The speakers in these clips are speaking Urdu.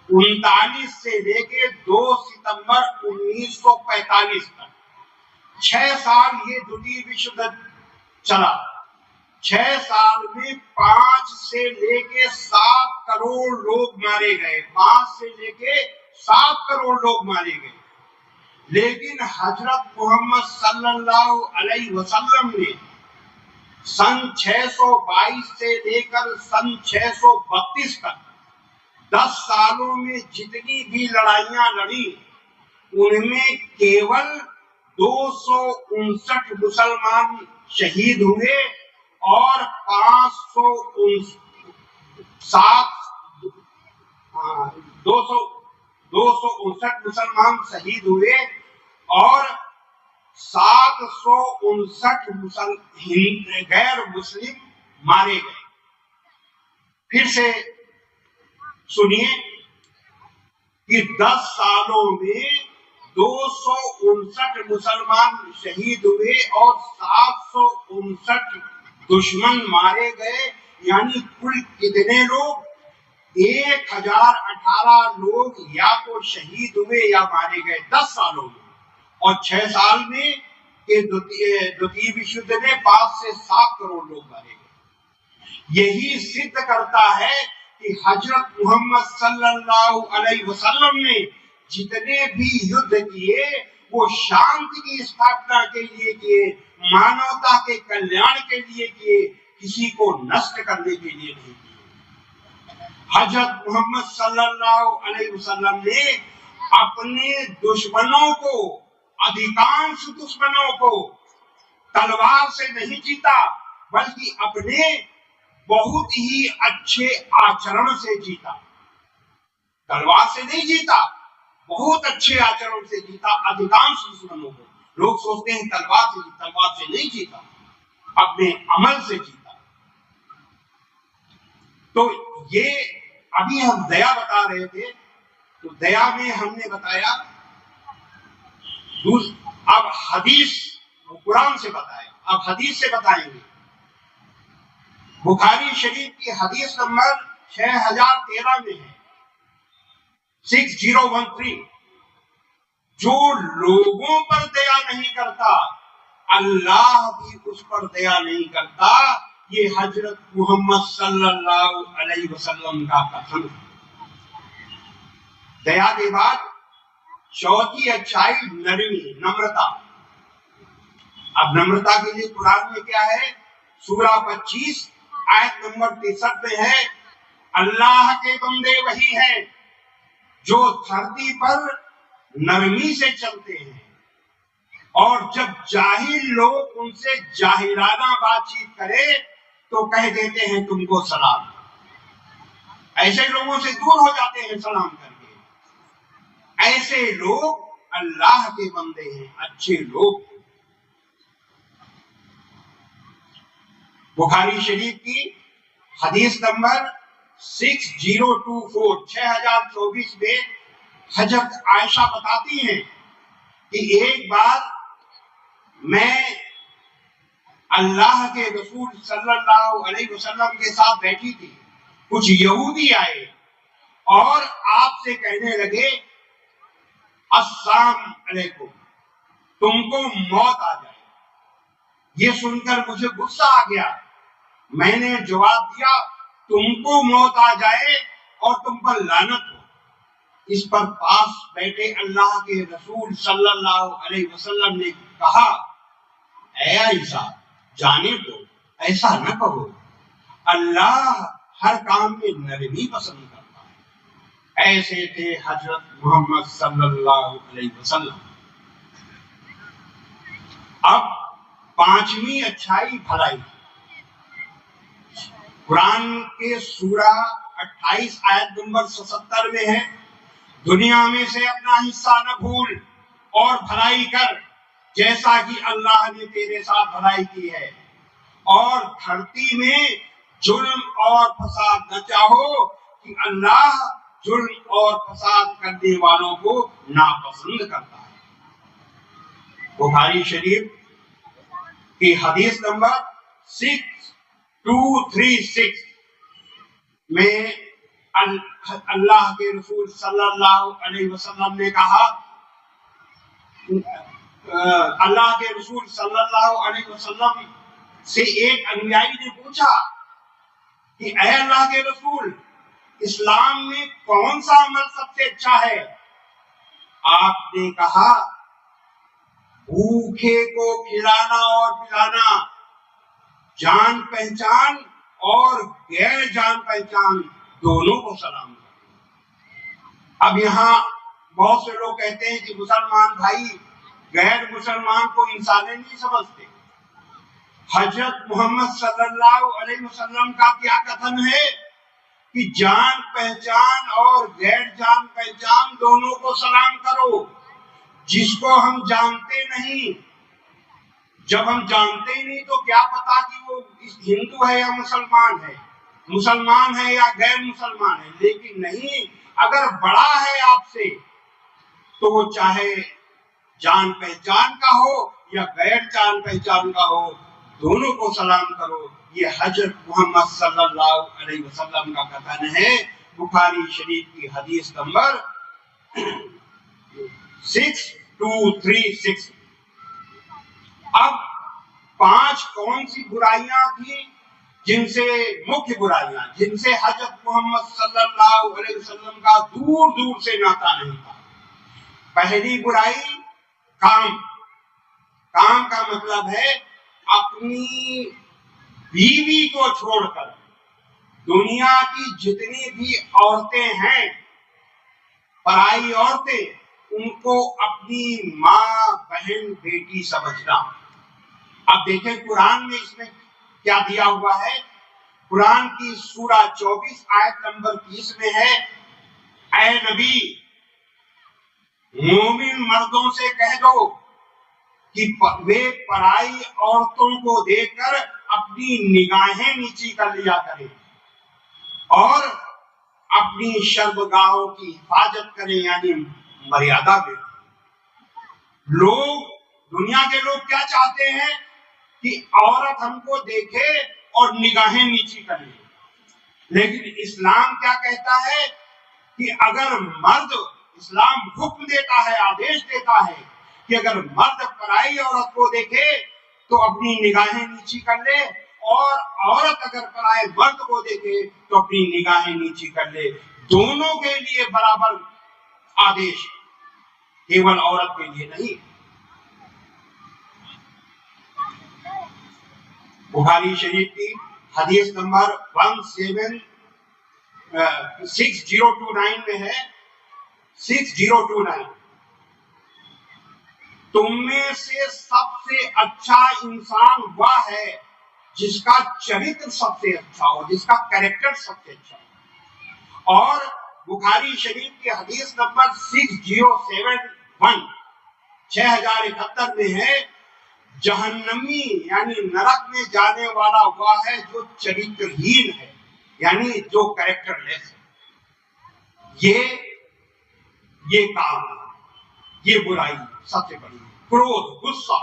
1939 سے لے کے 2 ستمبر 1945 تک 6 سال یہ دوسری وشو یدھ چلا. 6 سال میں 5 سے لے کے 7 کروڑ لوگ مارے گئے. 5 سے لے کے 7 کروڑ لوگ مارے گئے. لیکن حضرت محمد صلی اللہ علیہ وسلم نے سن 622 سے لے کر سن 632 تک 10 سالوں میں جتنی بھی لڑائیاں لڑی ان میں کیول 259 مسلمان شہید ہوئے اور 259 مسلمان شہید ہوئے اور 759 غیر مسلم مارے گئے. پھر سے سنیے کہ 10 سالوں میں 259 مسلمان شہید ہوئے اور 759 دشمن مارے گئے. یعنی کل کتنے لوگ؟ 1018 لوگ یا تو شہید ہوئے یا مارے گئے 10 سالوں میں. اور 6 سال میں دوسری وشو یدھ میں 5 سے 7 کروڑ لوگ مارے گئے. یہی سدھ کرتا ہے کہ حضرت محمد صلی اللہ علیہ وسلم نے جتنے بھی یدھ کیے وہ شانتی کی استھاپنا کے لیے کیے, مانوتا کے کلیان کے لیے کیے, کسی کو نشٹ کرنے کے لیے نہیں کیے. حضرت محمد صلی اللہ علیہ وسلم نے اپنے دشمنوں کو, ادھیکانش دشمنوں کو تلوار سے نہیں جیتا بلکہ اپنے بہت ہی اچھے آچرن سے جیتا. تلوار سے نہیں جیتا, بہت اچھے آچرن سے جیتا ادھیکانش دشمنوں کو. لوگ سوچتے ہیں تلوار سے نہیں جیتا, اپنے عمل سے جیتا. تو یہ ابھی ہم دیا بتا رہے تھے, تو دیا میں ہم نے بتایا. اب حدیث قرآن سے بتایا, اب حدیث سے بتائیں گے. بخاری شریف کی حدیث نمبر 6013 میں ہے 6013. جو لوگوں پر دیا نہیں کرتا اللہ بھی اس پر دیا نہیں کرتا. یہ حضرت محمد صلی اللہ علیہ وسلم کا قسم ہے. دیا کے بعد چوتھی اچھائی نرمی, نمرتا. اب نمرتا کے لیے قرآن میں کیا ہے؟ سورہ 25 آیت نمبر 63 میں ہے, اللہ کے بندے وہی ہیں جو دھرتی پر نرمی سے چلتے ہیں اور جب جاہل لوگ ان سے جاہلانہ بات چیت کرے تو کہہ دیتے ہیں تم کو سلام. ایسے لوگوں سے دور ہو جاتے ہیں سلام کر کے. ایسے لوگ اللہ کے بندے ہیں, اچھے لوگ. بخاری شریف کی حدیث نمبر 6024 میں حضرت عائشہ بتاتی ہیں کہ ایک بار میں اللہ کے رسول صلی اللہ علیہ وسلم کے ساتھ بیٹھی تھی. کچھ یہودی آئے اور آپ سے کہنے لگے السلام علیکم, تم کو موت آ جائے. یہ سن کر مجھے غصہ آ گیا. میں نے جواب دیا تم کو موت آ جائے اور تم پر لعنت ہو. اس پر پاس بیٹھے اللہ کے رسول صلی اللہ علیہ وسلم نے کہا اے عائشہ جانے دو, ایسا نہ کہو, اللہ ہر کام میں نرمی پسند کرتا ہے. ایسے تھے حضرت محمد صلی اللہ علیہ وسلم. اب 5ویں اچھائی بھلائی. قرآن کے سورہ 28 آیت نمبر 77 میں ہے, دنیا میں سے اپنا حصہ نہ بھول اور بھلائی کر جیسا کہ اللہ نے تیرے ساتھ بھلائی کی ہے, اور دھرتی میں ظلم اور فساد نہ چاہو کہ اللہ ظلم اور فساد کرنے والوں کو ناپسند کرتا ہے. بخاری شریف کی حدیث نمبر 6236 میں اللہ کے رسول صلی اللہ علیہ وسلم نے کہا، اللہ کے رسول صلی اللہ علیہ وسلم سے ایک انبیائی نے پوچھا کہ اے اللہ کے رسول، اسلام میں کون سا عمل سب سے اچھا ہے؟ آپ نے کہا، بھوکے کو کھلانا اور پلانا، جان پہچان اور غیر جان پہچان دونوں کو سلام کرنا۔ اب یہاں بہت سے لوگ کہتے ہیں کہ مسلمان بھائی غیر مسلمان کو انسان نہیں سمجھتے۔ حضرت محمد صلی اللہ علیہ وسلم کا کیا کتھن ہے کہ جان پہچان اور غیر جان پہچان دونوں کو سلام کرو۔ جس کو ہم جانتے نہیں، جب ہم جانتے ہی نہیں تو کیا پتا کہ وہ ہندو ہے یا مسلمان ہے، مسلمان ہے یا غیر مسلمان ہے۔ لیکن نہیں، اگر بڑا ہے آپ سے تو وہ چاہے جان پہچان کا ہو یا غیر جان پہچان کا ہو، دونوں کو سلام کرو۔ یہ حضرت محمد صلی اللہ علیہ وسلم کا کتھن ہے، بخاری شریف کی حدیث نمبر 6236۔ اب 5 کون سی برائیاں تھیں جن سے مکھ برائیاں، جن سے حضرت محمد صلی اللہ علیہ وسلم کا دور دور سے ناتا نہیں تھا۔ پہلی برائی کام کا مطلب ہے اپنی بیوی کو چھوڑ کر دنیا کی جتنی بھی عورتیں ہیں، پرائی عورتیں، ان کو اپنی ماں، بہن، بیٹی سمجھنا۔ اب دیکھیں قرآن میں اس میں کیا دیا ہوا ہے۔ قرآن کی سورہ 24 آیت نمبر 30 میں ہے، اے نبی، مومن مردوں سے کہہ دو کہ وہ پرائی عورتوں کو دیکھ کر اپنی نگاہیں نیچی کر لیا کریں اور اپنی شرمگاہوں کی حفاظت کریں، یعنی مریادہ دیں۔ دنیا کے لوگ کیا چاہتے ہیں کہ عورت ہم کو دیکھے اور نگاہیں نیچی کر لے، لیکن اسلام کیا کہتا ہے کہ اگر مرد، اسلام حکم دیتا ہے، آدیش دیتا ہے کہ اگر مرد پرائی عورت کو دیکھے تو اپنی نگاہیں نیچی کر لے، اور عورت اگر پرائے مرد کو دیکھے تو اپنی نگاہیں نیچی کر لے۔ دونوں کے لیے برابر آدیش ہے، کیول عورت کے لیے نہیں۔ بخاری شریف کی حدیث نمبر 6029 میں ہے، 6029، تم میں سے سب سے اچھا انسان وہ ہے جس کا چرتر سب سے اچھا ہو، جس کا کریکٹر سب سے اچھا ہو۔ اور بخاری شریف کی حدیث نمبر 6071 6071 میں ہے، جہنمی یعنی نرک میں جانے والا وہ ہے جو چرترہین ہے، یعنی جو کریکٹر لیس ہے۔ یہ کام، یہ برائی سب سے بڑی ہے۔ کروھ، غصہ،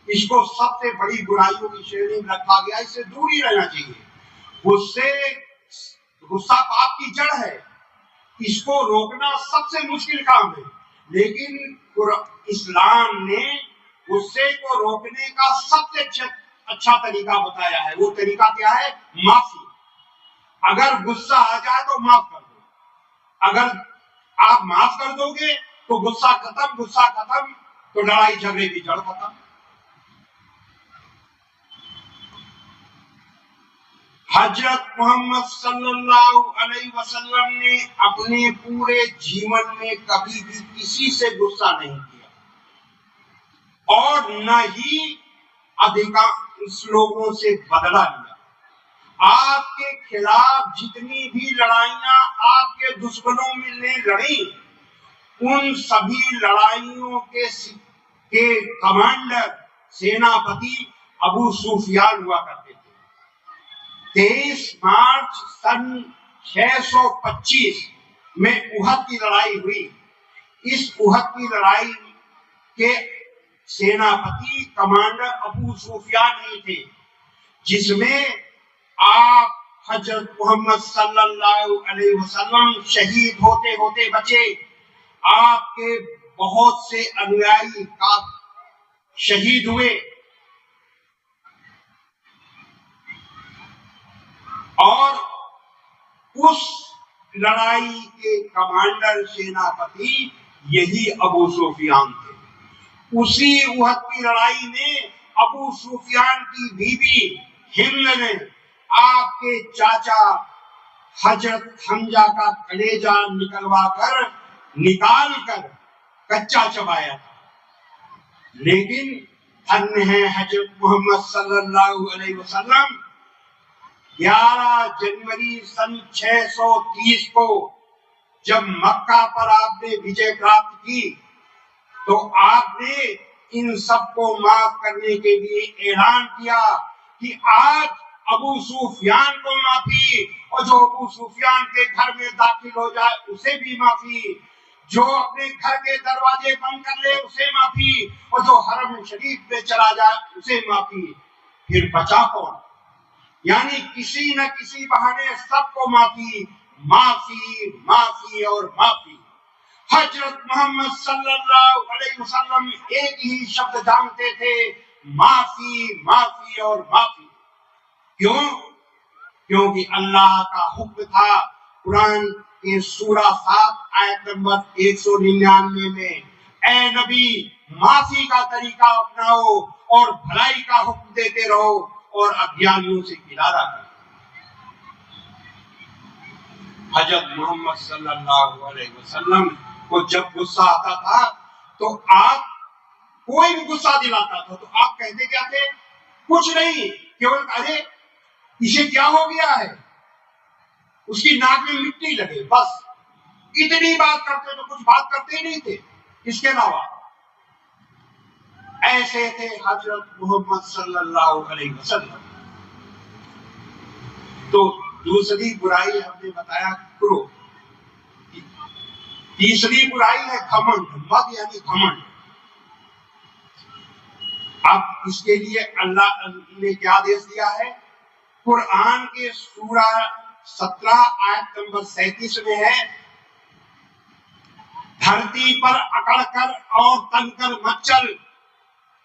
اس کو سب سے بڑی برائیوں کی شریحی میں رکھا گیا، اس سے دور ہی رہنا چاہیے۔ غصہ پاپ کی جڑ ہے، اس کو روکنا سب سے مشکل کام ہے، لیکن اسلام نے غصے کو روکنے کا سب سے اچھا طریقہ بتایا ہے۔ وہ طریقہ کیا ہے؟ معافی۔ اگر غصہ آ جائے تو معاف کر دو، اگر آپ معاف کر دو گے تو غصہ ختم تو لڑائی جھگڑے کی جڑ ختم۔ حضرت محمد صلی اللہ علیہ وسلم نے اپنے پورے جیون میں کبھی بھی کسی سے غصہ نہیں کیا اور نہ ہی ادھکانش لوگوں سے بدلہ لیا۔ آپ کے خلاف جتنی بھی لڑائیاں آپ کے دشمنوں نے لڑی، ان سبھی لڑائیوں کے کمانڈر، سیناپتی ابو سفیان ہوا کرتے تھے۔ 23 مارچ سن 625 میں احد کی لڑائی ہوئی۔ اس احد کی لڑائی کے سیناپتی کمانڈر ابو سفیان ہی تھے، جس میں آپ حضرت محمد صلی اللہ علیہ وسلم شہید ہوتے ہوتے بچے، آپ کے بہت سے انویائی شہید ہوئے، اور اس لڑائی کے کمانڈر سیناپتی یہی ابو سفیان تھے۔ اسی احد کی لڑائی میں ابو سفیان کی بیوی ہند نے آپ کے چاچا حضرت حمزہ کا کلیجہ نکال کر کچا چبایا تھا، لیکن دھن ہے حضرت محمد صلی اللہ علیہ وسلم 11 جنوری سن 630 کو جب مکہ پر آپ نے وجے پراپت کی تو آپ نے ان سب کو معاف کرنے کے لیے اعلان کیا کہ آج ابو سفیان کو معافی، اور جو ابو سفیان کے گھر میں داخل ہو جائے اسے بھی معافی، جو اپنے گھر کے دروازے بند کر لے اسے معافی، اور جو حرم شریف میں چلا جائے اسے معافی۔ پھر بچا کون؟ یعنی کسی نہ کسی بہانے سب کو معافی، معافی، معافی اور معافی۔ حضرت محمد صلی اللہ علیہ وسلم ایک ہی شبد جانتے تھے، معافی، معافی اور معافی۔ کیوں؟ کیونکہ اللہ کا حکم تھا قرآن کے سورہ 7 آیت نمبر 199 میں، اے نبی معافی کا طریقہ اپناؤ اور بھلائی کا حکم دیتے رہو اور اگیانیوں سے کنارہ کرو۔ حضرت محمد صلی اللہ علیہ وسلم کو جب غصہ آتا تھا تو آپ کوئی بھی غصہ دلاتا تھا تو آپ کہتے کیا تھے؟ کچھ نہیں، کیول ارے اسے کیا ہو گیا ہے، اس کی ناک میں مٹی لگے، بس اتنی بات کرتے، تو کچھ بات کرتے ہی نہیں تھے اس کے علاوہ۔ ایسے تھے حضرت محمد صلی اللہ علیہ وسلم۔ تو دوسری برائی ہم نے بتایا کرو، تیسری برائی ہے گھمنڈ، مد یعنی گھمنڈ۔ اب اس کے لیے اللہ نے کیا آدیش دیا ہے؟ قرآن کے سورہ 17 آیت نمبر 37 میں ہے، دھرتی پر اکڑ کر اور تن کر مت چل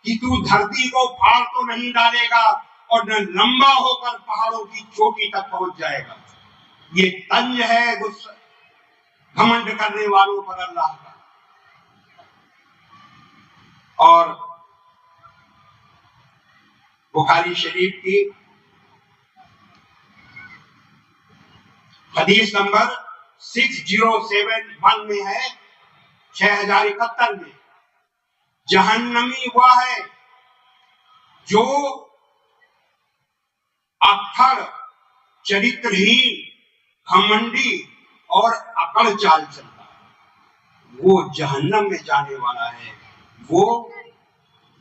کہ تو دھرتی کو پھاڑ تو نہیں ڈالے گا اور نہ لمبا ہو کر پہاڑوں کی چوٹی تک پہنچ جائے گا۔ یہ طنز ہے گھمنڈ کرنے والوں پر اللہ کا۔ اور بخاری شریف کی حدیث نمبر 6071 میں ہے، 6071 میں، جہنمی ہوا ہے جو اکڑ، چرترہین، گھمنڈی اور اکڑ چال چلتا ہے، وہ جہنم میں جانے والا ہے، وہ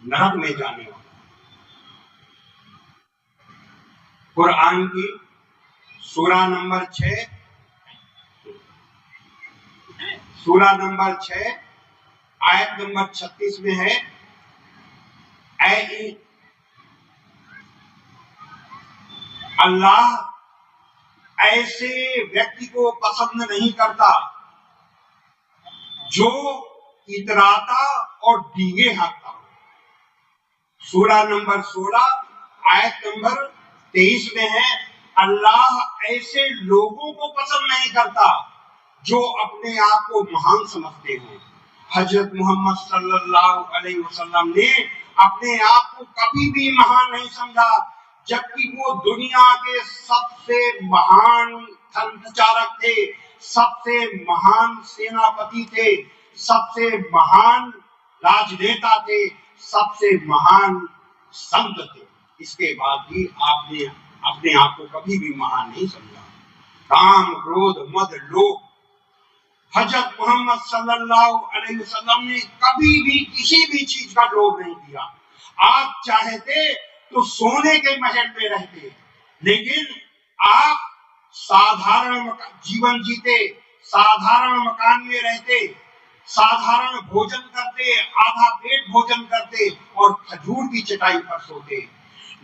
نرک میں جانے والا ہے۔ قرآن کی سورہ نمبر 6 آیت نمبر 36 میں ہے، اے اللہ ایسے ویکتی کو پسند نہیں کرتا جو اتراتا اور ڈیگے ہانکتا ہو۔ سورہ نمبر 16 آیت نمبر 23 میں ہے، اللہ ایسے لوگوں کو پسند نہیں کرتا جو اپنے آپ کو مہان سمجھتے ہیں۔ حضرت محمد صلی اللہ علیہ وسلم نے اپنے آپ کو کبھی بھی مہان نہیں سمجھا، جبکہ وہ دنیا کے سب سے مہان سنچارک تھے، سب سے مہان سیناپتی تھے، سب سے مہان راجنیتا تھے، سب سے مہان سنت تھے۔ اس کے بعد بھی آپ نے اپنے آپ کو کبھی بھی مہان نہیں سمجھا۔ کام، کرودھ، مد، لوبھ، حضرت محمد صلی اللہ علیہ وسلم نے کبھی بھی کسی بھی چیز کا لوبھ نہیں کیا۔ آپ چاہتے تو سونے کے محل میں رہتے، لیکن آپ سادھارن جیون جیتے، سادھارن مکان میں رہتے، سادھارن بھوجن کرتے، آدھا پیٹ بھوجن کرتے اور کھجور کی چٹائی پر سوتے۔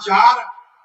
4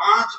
5